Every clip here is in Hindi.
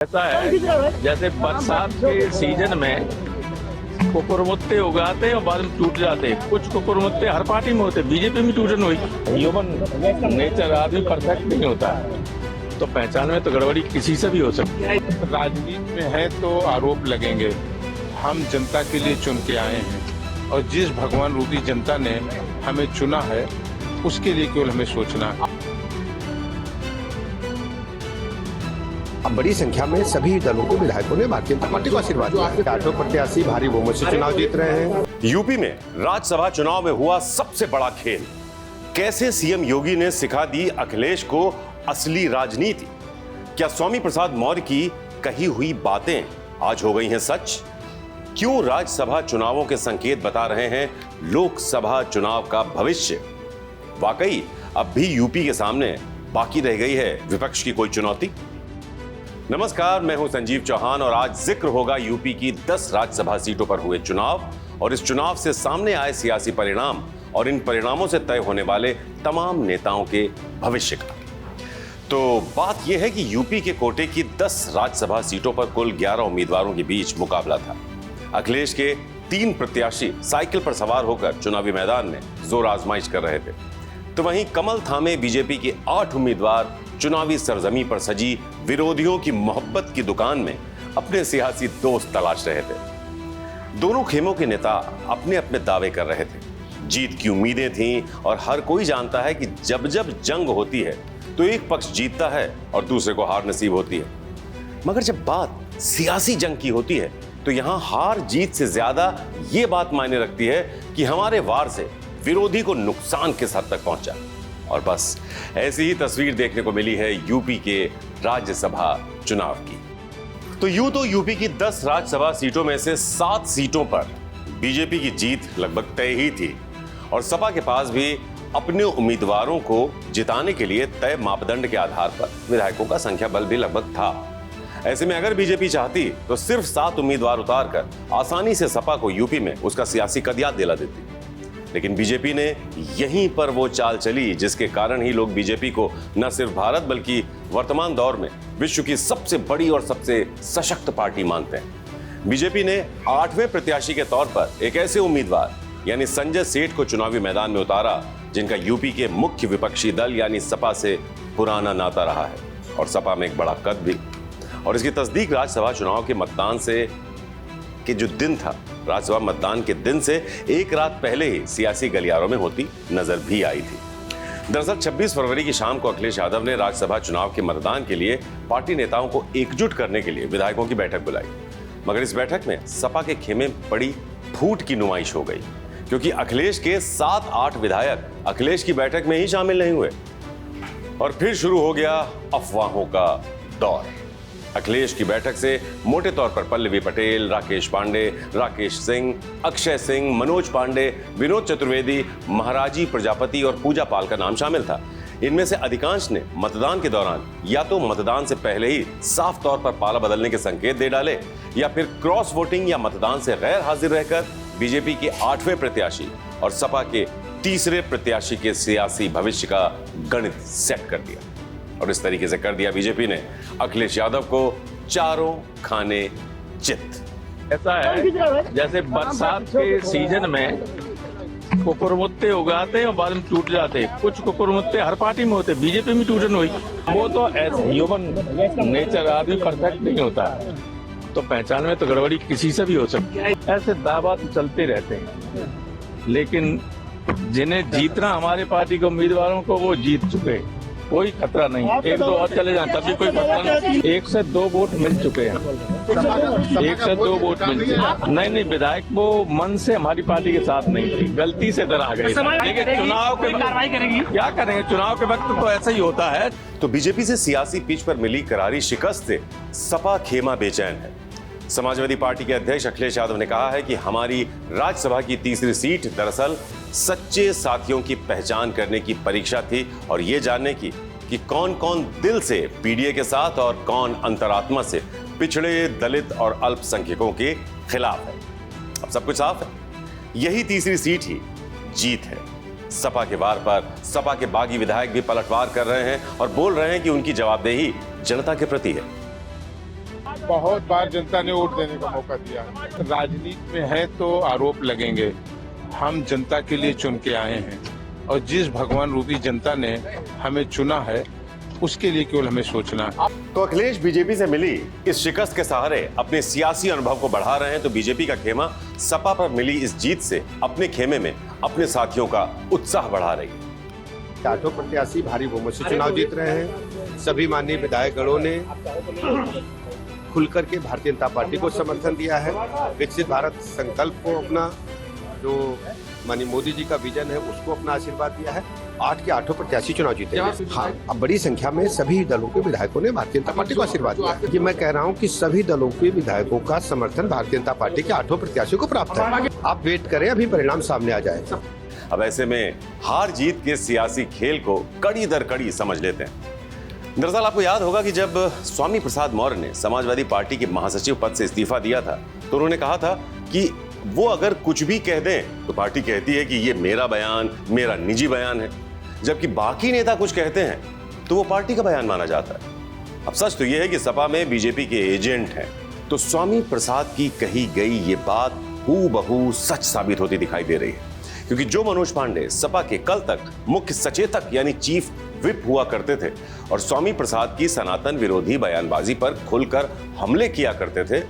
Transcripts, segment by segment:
ऐसा है जैसे बरसात के सीजन में कुकुरमुत्ते उगाते हैं और बाद में टूट जाते हैं। कुछ कुकुरमुत्ते हर पार्टी में होते हैं, बीजेपी में टूटन हुई। ह्यूमन नेचर, आदमी परफेक्ट नहीं होता, तो पहचान में तो गड़बड़ी किसी से भी हो सकती है। राजनीति में है तो आरोप लगेंगे। हम जनता के लिए चुन के आए हैं और जिस भगवान रूपी जनता ने हमें चुना है उसके लिए केवल हमें सोचना है। अब बड़ी संख्या में सभी दलों को विधायकों ने भारतीय जनता पार्टी को आशीर्वाद दिया। 8 प्रत्याशी भारी बहुमत से चुनाव जीत रहे हैं। यूपी में राज्यसभा चुनाव में हुआ सबसे बड़ा खेल। कैसे सीएम योगी ने सिखा दी अखिलेश को असली राजनीति। क्या स्वामी प्रसाद मौर्य की कही हुई बातें आज हो गई हैं सच। क्यों राज्यसभा चुनावों के संकेत बता रहे हैं लोकसभा चुनाव का भविष्य। वाकई अब भी यूपी के सामने बाकी रह गई है विपक्ष की कोई चुनौती। नमस्कार, मैं हूं संजीव चौहान और आज जिक्र होगा यूपी की 10 राज्यसभा सीटों पर हुए चुनाव और इस चुनाव से सामने आए सियासी परिणाम और इन परिणामों से तय होने वाले तमाम नेताओं के भविष्य का। तो बात यह है कि यूपी के कोटे की 10 राज्यसभा सीटों पर कुल 11 उम्मीदवारों के बीच मुकाबला था। अखिलेश के 3 प्रत्याशी साइकिल पर सवार होकर चुनावी मैदान में जोर आजमाइश कर रहे थे, तो वहीं कमल थामे बीजेपी के 8 उम्मीदवार चुनावी सरजमी पर सजी विरोधियों की मोहब्बत की दुकान में अपने सियासी दोस्त तलाश रहे थे। दोनों खेमों के नेता अपने अपने दावे कर रहे थे, जीत की उम्मीदें थीं और हर कोई जानता है कि जब जब जंग होती है तो एक पक्ष जीतता है और दूसरे को हार नसीब होती है। मगर जब बात सियासी जंग की होती है तो यहां हार जीत से ज्यादा ये बात मायने रखती है कि हमारे वार से विरोधी को नुकसान किस हद तक पहुंचा। और बस ऐसी ही तस्वीर देखने को मिली है यूपी के राज्यसभा चुनाव की। तो यूं तो यूपी की 10 राज्यसभा सीटों में से 7 सीटों पर बीजेपी की जीत लगभग तय ही थी और सपा के पास भी अपने उम्मीदवारों को जिताने के लिए तय मापदंड के आधार पर विधायकों का संख्या बल भी लगभग था। ऐसे में अगर बीजेपी चाहती तो सिर्फ 7 उम्मीदवार उतारकर आसानी से सपा को यूपी में उसका सियासी कदियात दिला देती। लेकिन बीजेपी ने यहीं पर वो चाल चली जिसके कारण ही लोग बीजेपी को न सिर्फ भारत बल्कि वर्तमान दौर में विश्व की सबसे बड़ी और सबसे सशक्त पार्टी मानते हैं। बीजेपी ने 8वें प्रत्याशी के तौर पर एक ऐसे उम्मीदवार यानी संजय सेठ को चुनावी मैदान में उतारा जिनका यूपी के मुख्य विपक्षी दल यानी सपा से पुराना नाता रहा है और सपा में एक बड़ा कद भी। और इसकी तस्दीक राज्यसभा चुनाव के मतदान से कि जो दिन था, राज्यसभा मतदान के दिन से एक रात पहले ही सियासी गलियारों में होती नजर भी आई थी। दरअसल 26 फरवरी की शाम को अखिलेश यादव ने राज्यसभा चुनाव के मतदान के लिए पार्टी नेताओं को एकजुट करने के लिए विधायकों की बैठक बुलाई। मगर इस बैठक में सपा के खेमे बड़ी फूट की नुमाइश हो गई क्योंकि अखिलेश के 7-8 विधायक अखिलेश की बैठक में ही शामिल नहीं हुए और फिर शुरू हो गया अफवाहों का दौर। अखिलेश की बैठक से मोटे तौर पर पल्लवी पटेल, राकेश पांडे, राकेश सिंह, अक्षय सिंह, मनोज पांडे, विनोद चतुर्वेदी, महाराजी प्रजापति और पूजा पाल का नाम शामिल था। इनमें से अधिकांश ने मतदान के दौरान या तो मतदान से पहले ही साफ तौर पर पाला बदलने के संकेत दे डाले या फिर क्रॉस वोटिंग या मतदान से गैर हाजिर रहकर बीजेपी के 8वें प्रत्याशी और सपा के 3रे प्रत्याशी के सियासी भविष्य का गणित सेट कर दिया। और इस तरीके से कर दिया बीजेपी ने अखिलेश यादव को चारों खाने चित। ऐसा है जैसे बरसात के सीजन में कुकुरमुत्ते उगाते हैं और बाद में टूट जाते हैं। कुछ कुकुरमुत्ते हर पार्टी में होते हैं, बीजेपी में टूटन हुई। वो तो ह्यूमन नेचर, आदमी परफेक्ट नहीं होता, तो पहचान में तो गड़बड़ी किसी से भी हो सकती है। ऐसे दावा तो चलते रहते हैं, लेकिन जिन्हें जीतना हमारे पार्टी के उम्मीदवारों को वो जीत चुके, कोई खतरा नहीं। 1-2 और चले जाएं तभी कोई खतरा नहीं। 1 से 2 वोट मिल चुके हैं, 1 से 2 वोट मिल चुके। नहीं, विधायक वो मन से हमारी पार्टी के साथ नहीं थी, गलती से डरा गए। लेकिन चुनाव के वक्त क्या करेंगे, चुनाव के वक्त तो ऐसा ही होता है। तो बीजेपी से सियासी पिच पर मिली करारी शिकस्त से सपा खेमा बेचैन है। समाजवादी पार्टी के अध्यक्ष अखिलेश यादव ने कहा है कि हमारी राज्यसभा की 3री सीट दरअसल सच्चे साथियों की पहचान करने की परीक्षा थी और ये जानने की कि कौन कौन दिल से पीडीए के साथ और कौन अंतरात्मा से पिछड़े, दलित और अल्पसंख्यकों के खिलाफ है। अब सब कुछ साफ है, यही 3री सीट ही जीत है। सपा के वार पर सपा के बागी विधायक भी पलटवार कर रहे हैं और बोल रहे हैं कि उनकी जवाबदेही जनता के प्रति है। बहुत बार जनता ने वोट देने का मौका दिया है। राजनीति में है तो आरोप लगेंगे। हम जनता के लिए चुन के आए हैं और जिस भगवान रूपी जनता ने हमें चुना है उसके लिए केवल हमें सोचना है। तो अखिलेश बीजेपी से मिली इस शिकस्त के सहारे अपने सियासी अनुभव को बढ़ा रहे हैं, तो बीजेपी का खेमा सपा पर मिली इस जीत से अपने खेमे में अपने साथियों का उत्साह बढ़ा रही है। आठों प्रत्याशी भारी बहुमत से चुनाव जीत रहे हैं। सभी माननीय विधायकगणों ने खुलकर के भारतीय जनता पार्टी को समर्थन दिया है। विकसित भारत संकल्प को अपना, जो माननीय मोदी जी का विजन है उसको अपना आशीर्वाद दिया है। 8 के 8 प्रत्याशी चुनाव जीतेंगे। हाँ, अब बड़ी संख्या में सभी दलों के विधायकों ने भारतीय जनता पार्टी को आशीर्वाद दिया। ये मैं कह रहा हूँ कि सभी दलों के विधायकों का समर्थन भारतीय जनता पार्टी के 8 प्रत्याशियों को प्राप्त है। आप वेट करें, अभी परिणाम सामने आ जाए। अब ऐसे में हार जीत के सियासी खेल को कड़ी दर कड़ी समझ लेते हैं। दरअसल आपको याद होगा कि जब स्वामी प्रसाद मौर्य ने समाजवादी पार्टी के महासचिव पद से इस्तीफा दिया था तो उन्होंने कहा था कि वो अगर कुछ भी कह दें तो पार्टी कहती है कि ये मेरा बयान, मेरा निजी बयान है, जबकि बाकी नेता कुछ कहते हैं तो वो पार्टी का बयान माना जाता है। अब सच तो ये है कि सपा में बीजेपी के एजेंट हैं, तो स्वामी प्रसाद की कही गई ये बात हूबहू सच साबित होती दिखाई दे रही है, क्योंकि जो मनोज पांडे सपा के कल तक मुख्य सचेतक यानी चीफ विप हुआ करते थे और स्वामी प्रसाद की सनातन विरोधी बयानबाजी पर खुलकर हमले किया करते थे,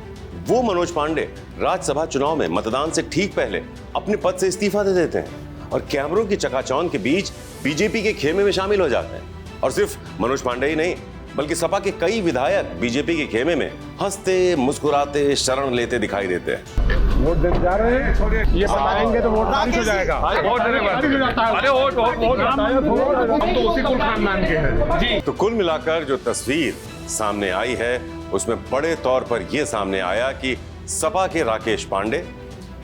वो मनोज पांडे राज्यसभा चुनाव में मतदान से ठीक पहले अपने पद से इस्तीफा दे देते हैं और कैमरों की चकाचौंध के बीच बीजेपी के खेमे में शामिल हो जाते हैं। और सिर्फ मनोज पांडे ही नहीं, बल्कि सपा के कई विधायक बीजेपी के खेमे में हंसते मुस्कुराते शरण लेते दिखाई देते हैं। वोट देने जा रहे हैं, ये बताएंगे तो वोट बारिश हो जाएगा। हम तो उसी कुल खानदान के हैं जी। तो कुल मिलाकर जो तस्वीर सामने आई है उसमें बड़े तौर पर यह सामने आया कि सपा के राकेश पांडे,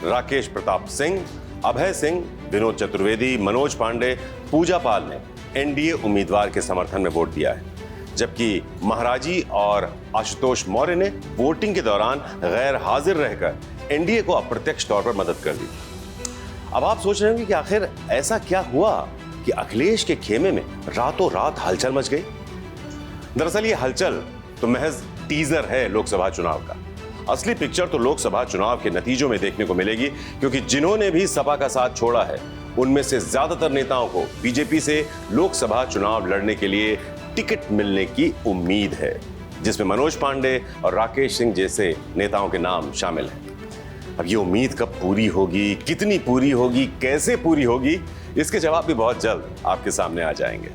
राकेश प्रताप सिंह, अभय सिंह, विनोद चतुर्वेदी, मनोज पांडे, पूजा पाल ने एनडीए उम्मीदवार के समर्थन में वोट दिया है, जबकि महाराजी और आशुतोष मौर्य ने वोटिंग के दौरान गैर हाजिर रहकर एनडीए को अप्रत्यक्ष तौर पर मदद कर दी। अब आप सोच रहे होंगे कि आखिर ऐसा क्या हुआ कि अखिलेश के खेमे में रातों रात हलचल मच गई। दरअसल ये हलचल तो महज टीजर है लोकसभा चुनाव का। असली पिक्चर तो लोकसभा चुनाव के नतीजों में देखने को मिलेगी, क्योंकि जिन्होंने भी सपा का साथ छोड़ा है उनमें से ज्यादातर नेताओं को बीजेपी से लोकसभा चुनाव लड़ने के लिए टिकट मिलने की उम्मीद है, जिसमें मनोज पांडे और राकेश सिंह जैसे नेताओं के नाम शामिल हैं। अब ये उम्मीद कब पूरी होगी, कितनी पूरी होगी, कैसे पूरी होगी, इसके जवाब भी बहुत जल्द आपके सामने आ जाएंगे।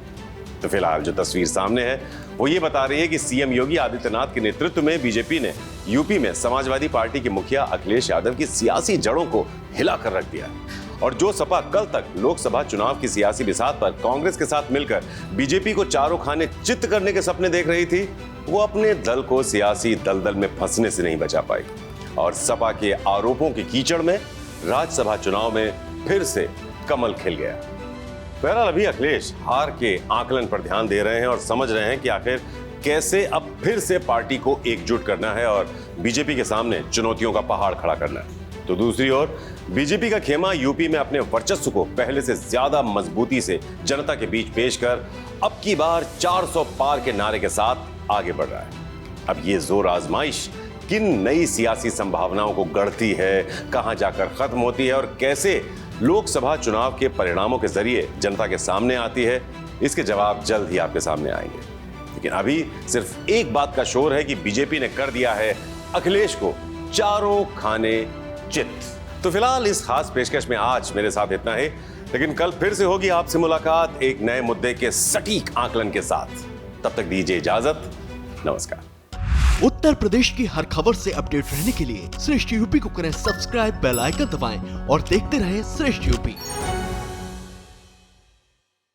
तो फिलहाल जो तस्वीर सामने है वो ये बता रही है कि सीएम योगी आदित्यनाथ के नेतृत्व में बीजेपी ने यूपी में समाजवादी पार्टी के मुखिया अखिलेश यादव की सियासी जड़ों को हिलाकर रख दिया है। और जो सपा कल तक लोकसभा चुनाव की सियासी बिसात पर कांग्रेस के साथ मिलकर बीजेपी को चारों खाने चित्त करने के सपने देख रही थी, वो अपने दल को सियासी दलदल में फंसने से नहीं बचा पाई और सपा के आरोपों के कीचड़ में राज्यसभा चुनाव में फिर से कमल खिल गया। बहरहाल अभी अखिलेश हार के आकलन पर ध्यान दे रहे हैं और समझ रहे हैं कि आखिर कैसे अब फिर से पार्टी को एकजुट करना है और बीजेपी के सामने चुनौतियों का पहाड़ खड़ा करना है। तो दूसरी ओर बीजेपी का खेमा यूपी में अपने वर्चस्व को पहले से ज्यादा मजबूती से जनता के बीच पेश कर अब की बार 400 पार के नारे के साथ आगे बढ़ रहा है। अब ये जोर आजमाइश किन नई सियासी संभावनाओं को गढ़ती है, कहां जाकर खत्म होती है और कैसे लोकसभा चुनाव के परिणामों के जरिए जनता के सामने आती है, इसके जवाब जल्द ही आपके सामने आएंगे। लेकिन अभी सिर्फ एक बात का शोर है कि बीजेपी ने कर दिया है अखिलेश को चारों खाने चित। तो फिलहाल इस खास पेशकश में आज मेरे साथ इतना ही, लेकिन कल फिर से होगी आपसे मुलाकात एक नए मुद्दे के सटीक आकलन के साथ। तब तक दीजिए इजाजत, नमस्कार। उत्तर प्रदेश की हर खबर से अपडेट रहने के लिए श्रेष्ठ यूपी को करें सब्सक्राइब, बेल आइकन दबाएं और देखते रहें श्रेष्ठ यूपी।